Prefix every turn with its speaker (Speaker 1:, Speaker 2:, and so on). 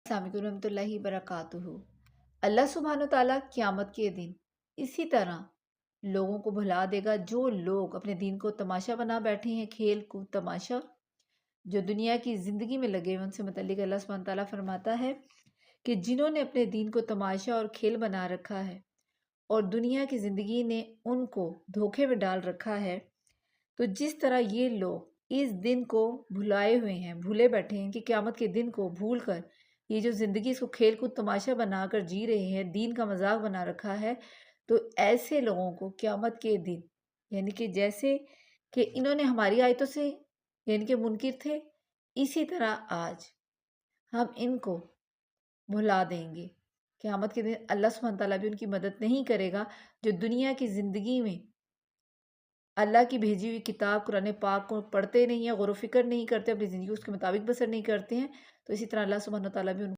Speaker 1: السلام علیکم ورحمۃ اللہ وبرکاتہ۔ اللہ سبحانہ تعالیٰ قیامت کے دن اسی طرح لوگوں کو بھلا دے گا جو لوگ اپنے دین کو تماشا بنا بیٹھے ہیں، کھیل کود تماشا جو دنیا کی زندگی میں لگے ہوئے، ان سے متعلق اللہ سبحانہ تعالیٰ فرماتا ہے کہ جنہوں نے اپنے دین کو تماشا اور کھیل بنا رکھا ہے اور دنیا کی زندگی نے ان کو دھوکے میں ڈال رکھا ہے، تو جس طرح یہ لوگ اس دن کو بھلائے ہوئے ہیں، بھولے بیٹھے ہیں کہ قیامت کے دن کو بھول کر یہ جو زندگی اس کو کھیل کود تماشا بنا کر جی رہے ہیں، دین کا مذاق بنا رکھا ہے، تو ایسے لوگوں کو قیامت کے دن یعنی کہ جیسے کہ انہوں نے ہماری آیتوں سے یعنی کہ منکر تھے، اسی طرح آج ہم ان کو بھلا دیں گے۔ قیامت کے دن اللہ سبحانہ تعالیٰ بھی ان کی مدد نہیں کرے گا جو دنیا کی زندگی میں اللہ کی بھیجی ہوئی کتاب قرآن پاک کو پڑھتے نہیں ہیں، غور و فکر نہیں کرتے، اپنی زندگی اس کے مطابق بسر نہیں کرتے ہیں، تو اسی طرح اللہ سبحانہ تعالیٰ بھی ان